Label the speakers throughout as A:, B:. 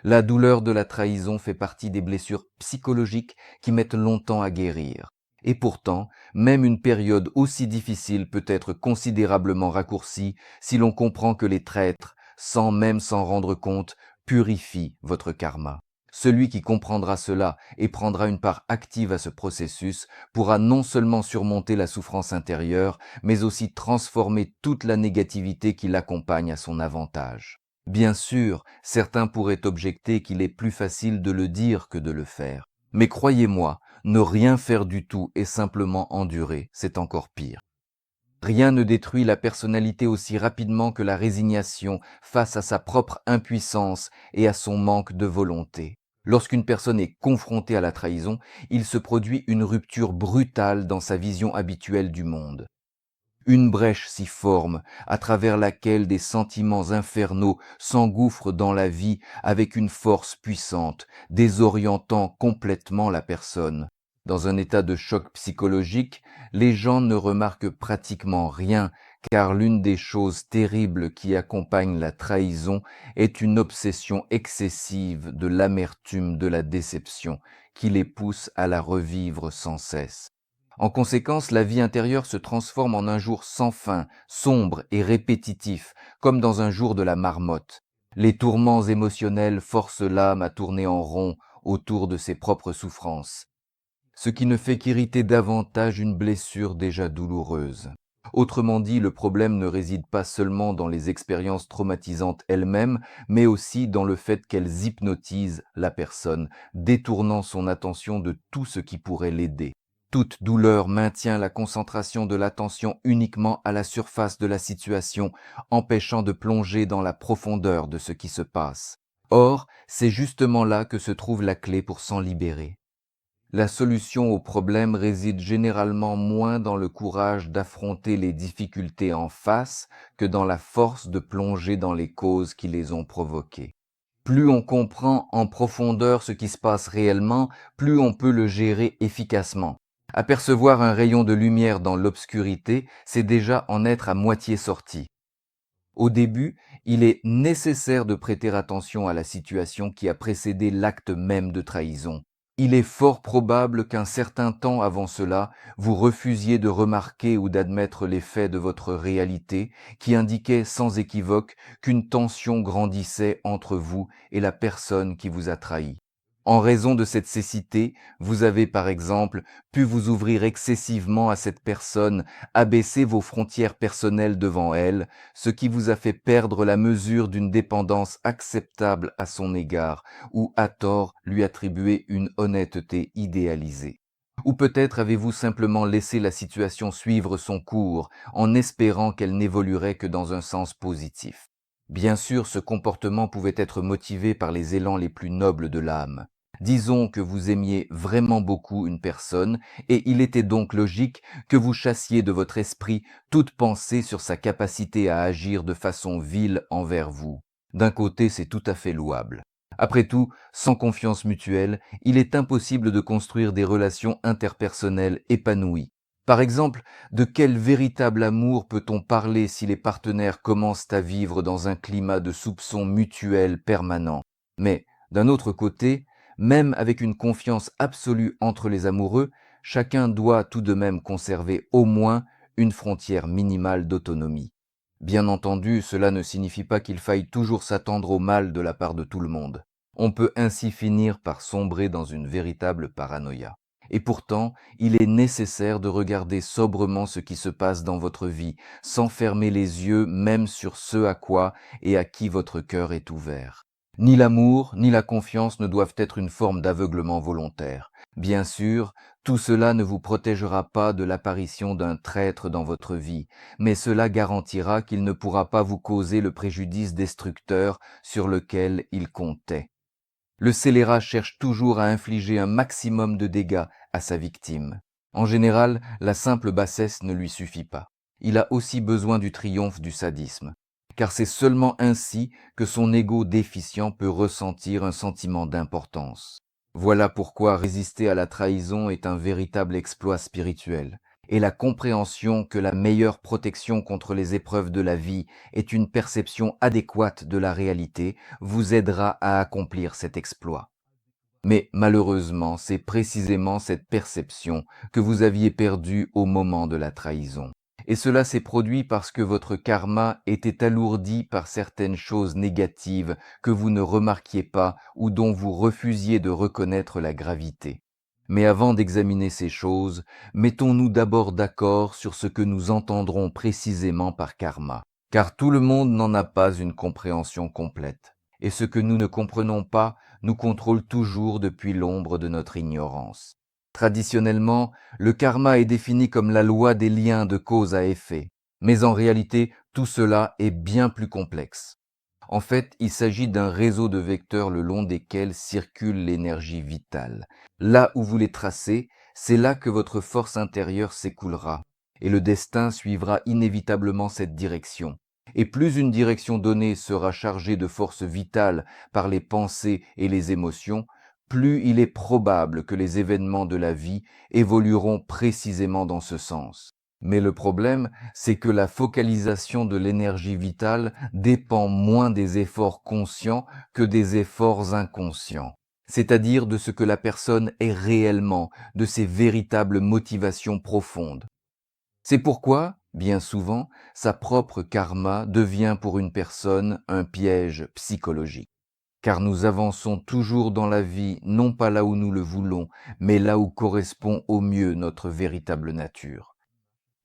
A: La douleur de la trahison fait partie des blessures psychologiques qui mettent longtemps à guérir. Et pourtant, même une période aussi difficile peut être considérablement raccourcie si l'on comprend que les traîtres, sans même s'en rendre compte, purifient votre karma. Celui qui comprendra cela et prendra une part active à ce processus pourra non seulement surmonter la souffrance intérieure, mais aussi transformer toute la négativité qui l'accompagne à son avantage. Bien sûr, certains pourraient objecter qu'il est plus facile de le dire que de le faire. Mais croyez-moi, ne rien faire du tout et simplement endurer, c'est encore pire. Rien ne détruit la personnalité aussi rapidement que la résignation face à sa propre impuissance et à son manque de volonté. Lorsqu'une personne est confrontée à la trahison, il se produit une rupture brutale dans sa vision habituelle du monde. Une brèche s'y forme, à travers laquelle des sentiments infernaux s'engouffrent dans la vie avec une force puissante, désorientant complètement la personne. Dans un état de choc psychologique, les gens ne remarquent pratiquement rien, car l'une des choses terribles qui accompagnent la trahison est une obsession excessive de l'amertume de la déception, qui les pousse à la revivre sans cesse. En conséquence, la vie intérieure se transforme en un jour sans fin, sombre et répétitif, comme dans un jour de la marmotte. Les tourments émotionnels forcent l'âme à tourner en rond autour de ses propres souffrances, ce qui ne fait qu'irriter davantage une blessure déjà douloureuse. Autrement dit, le problème ne réside pas seulement dans les expériences traumatisantes elles-mêmes, mais aussi dans le fait qu'elles hypnotisent la personne, détournant son attention de tout ce qui pourrait l'aider. Toute douleur maintient la concentration de l'attention uniquement à la surface de la situation, empêchant de plonger dans la profondeur de ce qui se passe. Or, c'est justement là que se trouve la clé pour s'en libérer. La solution au problème réside généralement moins dans le courage d'affronter les difficultés en face que dans la force de plonger dans les causes qui les ont provoquées. Plus on comprend en profondeur ce qui se passe réellement, plus on peut le gérer efficacement. Apercevoir un rayon de lumière dans l'obscurité, c'est déjà en être à moitié sorti. Au début, il est nécessaire de prêter attention à la situation qui a précédé l'acte même de trahison. Il est fort probable qu'un certain temps avant cela, vous refusiez de remarquer ou d'admettre les faits de votre réalité qui indiquaient sans équivoque qu'une tension grandissait entre vous et la personne qui vous a trahi. En raison de cette cécité, vous avez par exemple pu vous ouvrir excessivement à cette personne, abaisser vos frontières personnelles devant elle, ce qui vous a fait perdre la mesure d'une dépendance acceptable à son égard, ou à tort lui attribuer une honnêteté idéalisée. Ou peut-être avez-vous simplement laissé la situation suivre son cours, en espérant qu'elle n'évoluerait que dans un sens positif. Bien sûr, ce comportement pouvait être motivé par les élans les plus nobles de l'âme. Disons que vous aimiez vraiment beaucoup une personne, et il était donc logique que vous chassiez de votre esprit toute pensée sur sa capacité à agir de façon vile envers vous. D'un côté, c'est tout à fait louable. Après tout, sans confiance mutuelle, il est impossible de construire des relations interpersonnelles épanouies. Par exemple, de quel véritable amour peut-on parler si les partenaires commencent à vivre dans un climat de soupçon mutuel permanent? Mais, d'un autre côté, même avec une confiance absolue entre les amoureux, chacun doit tout de même conserver au moins une frontière minimale d'autonomie. Bien entendu, cela ne signifie pas qu'il faille toujours s'attendre au mal de la part de tout le monde. On peut ainsi finir par sombrer dans une véritable paranoïa. Et pourtant, il est nécessaire de regarder sobrement ce qui se passe dans votre vie, sans fermer les yeux même sur ce à quoi et à qui votre cœur est ouvert. Ni l'amour, ni la confiance ne doivent être une forme d'aveuglement volontaire. Bien sûr, tout cela ne vous protégera pas de l'apparition d'un traître dans votre vie, mais cela garantira qu'il ne pourra pas vous causer le préjudice destructeur sur lequel il comptait. Le scélérat cherche toujours à infliger un maximum de dégâts à sa victime. En général, la simple bassesse ne lui suffit pas. Il a aussi besoin du triomphe du sadisme, car c'est seulement ainsi que son ego déficient peut ressentir un sentiment d'importance. Voilà pourquoi résister à la trahison est un véritable exploit spirituel. et la compréhension que la meilleure protection contre les épreuves de la vie est une perception adéquate de la réalité vous aidera à accomplir cet exploit. Mais malheureusement, c'est précisément cette perception que vous aviez perdue au moment de la trahison. Et cela s'est produit parce que votre karma était alourdi par certaines choses négatives que vous ne remarquiez pas ou dont vous refusiez de reconnaître la gravité. Mais avant d'examiner ces choses, mettons-nous d'abord d'accord sur ce que nous entendrons précisément par karma, car tout le monde n'en a pas une compréhension complète. Et ce que nous ne comprenons pas nous contrôle toujours depuis l'ombre de notre ignorance. Traditionnellement, le karma est défini comme la loi des liens de cause à effet, mais en réalité, tout cela est bien plus complexe. En fait, il s'agit d'un réseau de vecteurs le long desquels circule l'énergie vitale. Là où vous les tracez, c'est là que votre force intérieure s'écoulera, et le destin suivra inévitablement cette direction. Et plus une direction donnée sera chargée de force vitale par les pensées et les émotions, plus il est probable que les événements de la vie évolueront précisément dans ce sens. Mais le problème, c'est que la focalisation de l'énergie vitale dépend moins des efforts conscients que des efforts inconscients, c'est-à-dire de ce que la personne est réellement, de ses véritables motivations profondes. C'est pourquoi, bien souvent, sa propre karma devient pour une personne un piège psychologique. Car nous avançons toujours dans la vie, non pas là où nous le voulons, mais là où correspond au mieux notre véritable nature.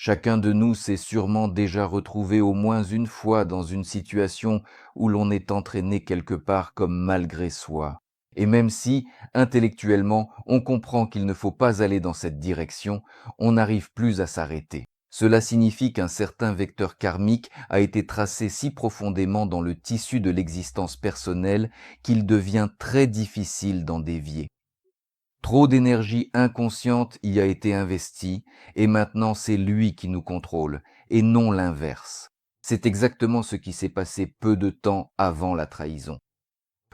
A: Chacun de nous s'est sûrement déjà retrouvé au moins une fois dans une situation où l'on est entraîné quelque part comme malgré soi. Et même si, intellectuellement, on comprend qu'il ne faut pas aller dans cette direction, on n'arrive plus à s'arrêter. Cela signifie qu'un certain vecteur karmique a été tracé si profondément dans le tissu de l'existence personnelle qu'il devient très difficile d'en dévier. Trop d'énergie inconsciente y a été investie, et maintenant c'est lui qui nous contrôle, et non l'inverse. C'est exactement ce qui s'est passé peu de temps avant la trahison.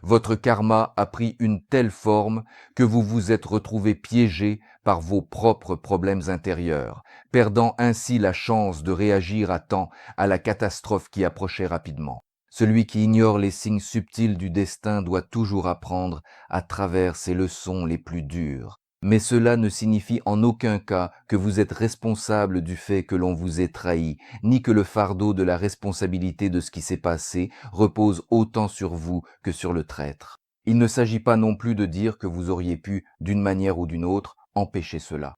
A: Votre karma a pris une telle forme que vous vous êtes retrouvé piégé par vos propres problèmes intérieurs, perdant ainsi la chance de réagir à temps à la catastrophe qui approchait rapidement. Celui qui ignore les signes subtils du destin doit toujours apprendre à travers ses leçons les plus dures. Mais cela ne signifie en aucun cas que vous êtes responsable du fait que l'on vous ait trahi, ni que le fardeau de la responsabilité de ce qui s'est passé repose autant sur vous que sur le traître. Il ne s'agit pas non plus de dire que vous auriez pu, d'une manière ou d'une autre, empêcher cela.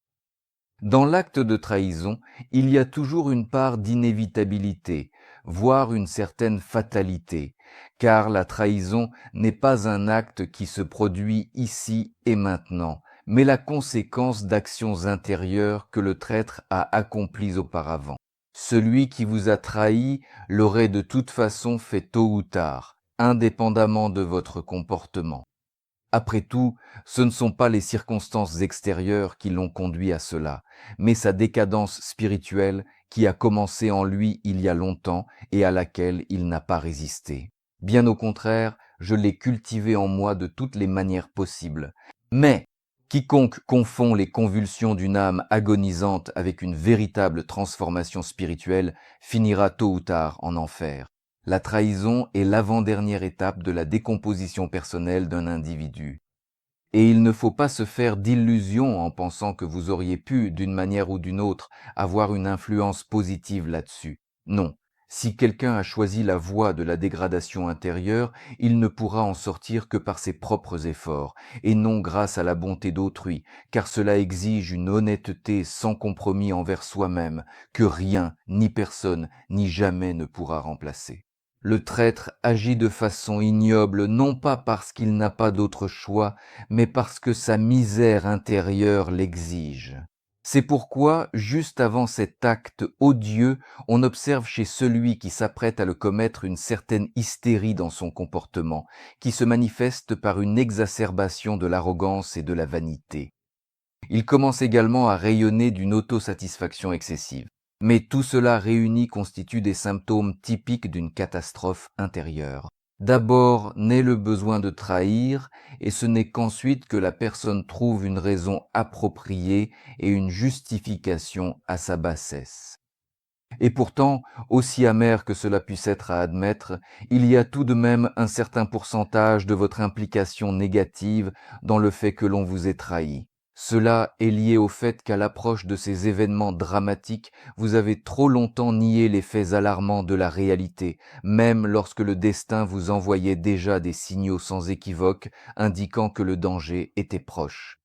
A: Dans l'acte de trahison, il y a toujours une part d'inévitabilité, voire une certaine fatalité, car la trahison n'est pas un acte qui se produit ici et maintenant, mais la conséquence d'actions intérieures que le traître a accomplies auparavant. Celui qui vous a trahi l'aurait de toute façon fait tôt ou tard, indépendamment de votre comportement. Après tout, ce ne sont pas les circonstances extérieures qui l'ont conduit à cela, mais sa décadence spirituelle qui a commencé en lui il y a longtemps et à laquelle il n'a pas résisté. Bien au contraire, je l'ai cultivé en moi de toutes les manières possibles. Mais quiconque confond les convulsions d'une âme agonisante avec une véritable transformation spirituelle finira tôt ou tard en enfer. La trahison est l'avant-dernière étape de la décomposition personnelle d'un individu. Et il ne faut pas se faire d'illusions en pensant que vous auriez pu, d'une manière ou d'une autre, avoir une influence positive là-dessus. Non. Si quelqu'un a choisi la voie de la dégradation intérieure, il ne pourra en sortir que par ses propres efforts, et non grâce à la bonté d'autrui, car cela exige une honnêteté sans compromis envers soi-même, que rien, ni personne, ni jamais ne pourra remplacer. Le traître agit de façon ignoble non pas parce qu'il n'a pas d'autre choix, mais parce que sa misère intérieure l'exige. C'est pourquoi, juste avant cet acte odieux, on observe chez celui qui s'apprête à le commettre une certaine hystérie dans son comportement, qui se manifeste par une exacerbation de l'arrogance et de la vanité. Il commence également à rayonner d'une autosatisfaction excessive. Mais tout cela réuni constitue des symptômes typiques d'une catastrophe intérieure. D'abord naît le besoin de trahir, et ce n'est qu'ensuite que la personne trouve une raison appropriée et une justification à sa bassesse. Et pourtant, aussi amer que cela puisse être à admettre, il y a tout de même un certain pourcentage de votre implication négative dans le fait que l'on vous ait trahi. Cela est lié au fait qu'à l'approche de ces événements dramatiques, vous avez trop longtemps nié les faits alarmants de la réalité, même lorsque le destin vous envoyait déjà des signaux sans équivoque indiquant que le danger était proche.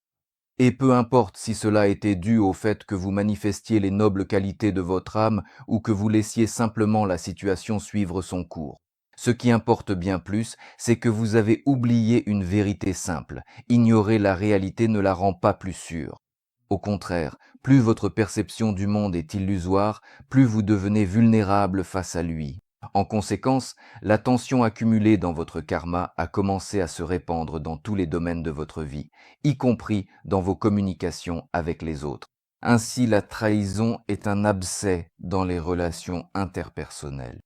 A: Et peu importe si cela était dû au fait que vous manifestiez les nobles qualités de votre âme ou que vous laissiez simplement la situation suivre son cours. Ce qui importe bien plus, c'est que vous avez oublié une vérité simple. Ignorer la réalité ne la rend pas plus sûre. Au contraire, plus votre perception du monde est illusoire, plus vous devenez vulnérable face à lui. En conséquence, la tension accumulée dans votre karma a commencé à se répandre dans tous les domaines de votre vie, y compris dans vos communications avec les autres. Ainsi, la trahison est un abcès dans les relations interpersonnelles.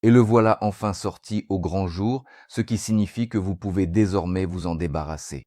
A: Et le voilà enfin sorti au grand jour, ce qui signifie que vous pouvez désormais vous en débarrasser.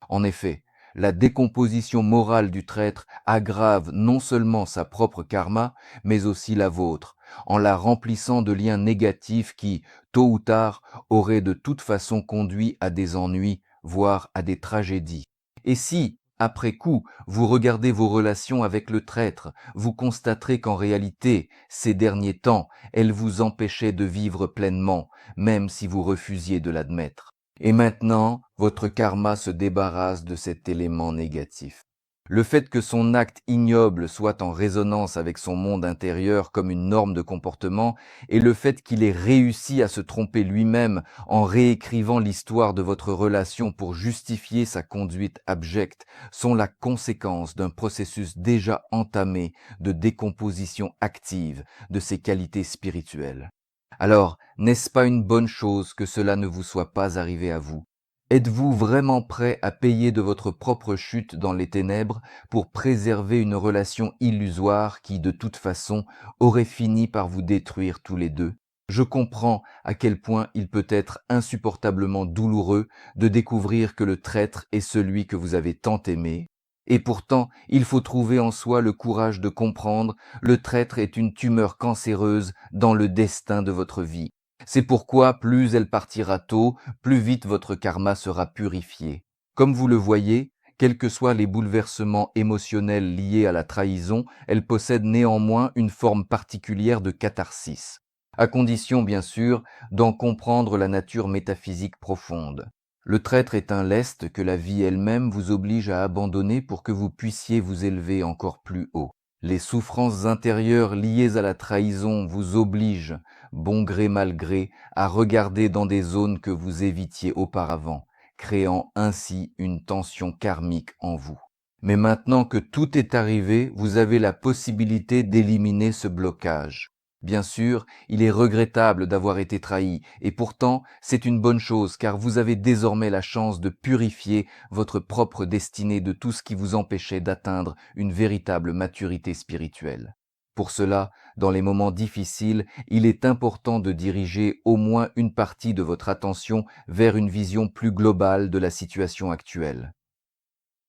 A: En effet, la décomposition morale du traître aggrave non seulement sa propre karma, mais aussi la vôtre, en la remplissant de liens négatifs qui, tôt ou tard, auraient de toute façon conduit à des ennuis, voire à des tragédies. Et si, après coup, vous regardez vos relations avec le traître, vous constaterez qu'en réalité, ces derniers temps, elles vous empêchaient de vivre pleinement, même si vous refusiez de l'admettre. Et maintenant, votre karma se débarrasse de cet élément négatif. Le fait que son acte ignoble soit en résonance avec son monde intérieur comme une norme de comportement, et le fait qu'il ait réussi à se tromper lui-même en réécrivant l'histoire de votre relation pour justifier sa conduite abjecte, sont la conséquence d'un processus déjà entamé de décomposition active de ses qualités spirituelles. Alors, n'est-ce pas une bonne chose que cela ne vous soit pas arrivé à vous? Êtes-vous vraiment prêt à payer de votre propre chute dans les ténèbres pour préserver une relation illusoire qui, de toute façon, aurait fini par vous détruire tous les deux? Je comprends à quel point il peut être insupportablement douloureux de découvrir que le traître est celui que vous avez tant aimé. Et pourtant, il faut trouver en soi le courage de comprendre, le traître est une tumeur cancéreuse dans le destin de votre vie. C'est pourquoi plus elle partira tôt, plus vite votre karma sera purifié. Comme vous le voyez, quels que soient les bouleversements émotionnels liés à la trahison, elle possède néanmoins une forme particulière de catharsis, à condition bien sûr d'en comprendre la nature métaphysique profonde. Le traître est un lest que la vie elle-même vous oblige à abandonner pour que vous puissiez vous élever encore plus haut. Les souffrances intérieures liées à la trahison vous obligent, bon gré mal gré, à regarder dans des zones que vous évitiez auparavant, créant ainsi une tension karmique en vous. Mais maintenant que tout est arrivé, vous avez la possibilité d'éliminer ce blocage. Bien sûr, il est regrettable d'avoir été trahi, et pourtant c'est une bonne chose car vous avez désormais la chance de purifier votre propre destinée de tout ce qui vous empêchait d'atteindre une véritable maturité spirituelle. Pour cela, dans les moments difficiles, il est important de diriger au moins une partie de votre attention vers une vision plus globale de la situation actuelle.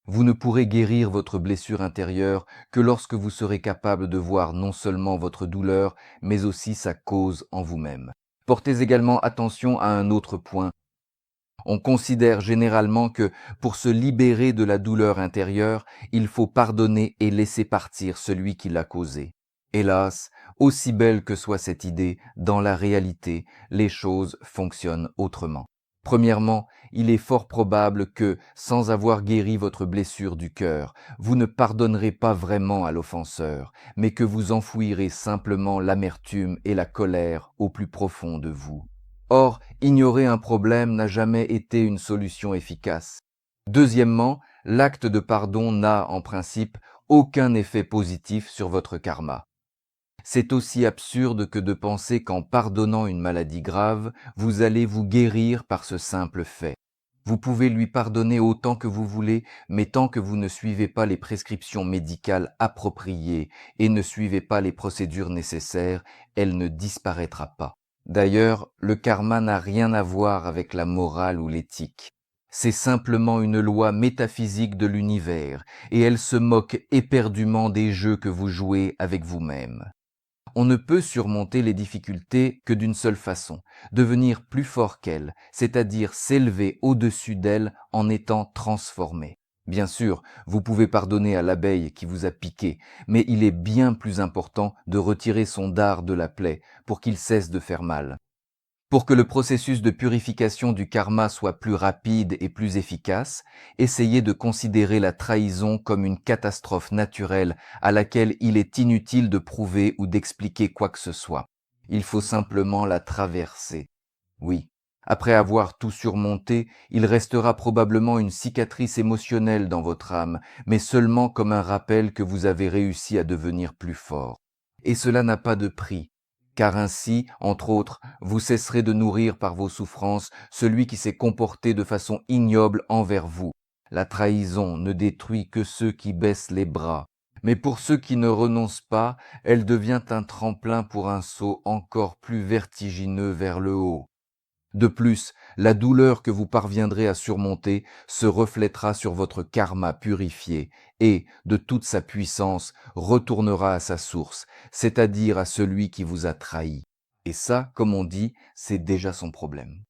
A: Vous ne pourrez guérir votre blessure intérieure que lorsque vous serez capable de voir non seulement votre douleur, mais aussi sa cause en vous-même. Portez également attention à un autre point. On considère généralement que pour se libérer de la douleur intérieure, il faut pardonner et laisser partir celui qui l'a causée. Hélas, aussi belle que soit cette idée, dans la réalité, les choses fonctionnent autrement. Premièrement, il est fort probable que, sans avoir guéri votre blessure du cœur, vous ne pardonnerez pas vraiment à l'offenseur, mais que vous enfouirez simplement l'amertume et la colère au plus profond de vous. Or, ignorer un problème n'a jamais été une solution efficace. Deuxièmement, l'acte de pardon n'a, en principe, aucun effet positif sur votre karma. C'est aussi absurde que de penser qu'en pardonnant une maladie grave, vous allez vous guérir par ce simple fait. Vous pouvez lui pardonner autant que vous voulez, mais tant que vous ne suivez pas les prescriptions médicales appropriées et ne suivez pas les procédures nécessaires, elle ne disparaîtra pas. D'ailleurs, le karma n'a rien à voir avec la morale ou l'éthique. C'est simplement une loi métaphysique de l'univers, et elle se moque éperdument des jeux que vous jouez avec vous-même. On ne peut surmonter les difficultés que d'une seule façon, devenir plus fort qu'elles, c'est-à-dire s'élever au-dessus d'elles en étant transformé. Bien sûr, vous pouvez pardonner à l'abeille qui vous a piqué, mais il est bien plus important de retirer son dard de la plaie pour qu'il cesse de faire mal. Pour que le processus de purification du karma soit plus rapide et plus efficace, essayez de considérer la trahison comme une catastrophe naturelle à laquelle il est inutile de prouver ou d'expliquer quoi que ce soit. Il faut simplement la traverser. Oui. Après avoir tout surmonté, il restera probablement une cicatrice émotionnelle dans votre âme, mais seulement comme un rappel que vous avez réussi à devenir plus fort. Et cela n'a pas de prix, car ainsi, entre autres, vous cesserez de nourrir par vos souffrances celui qui s'est comporté de façon ignoble envers vous. La trahison ne détruit que ceux qui baissent les bras, mais pour ceux qui ne renoncent pas, elle devient un tremplin pour un saut encore plus vertigineux vers le haut. De plus, la douleur que vous parviendrez à surmonter se reflètera sur votre karma purifié et, de toute sa puissance, retournera à sa source, c'est-à-dire à celui qui vous a trahi. Et ça, comme on dit, c'est déjà son problème.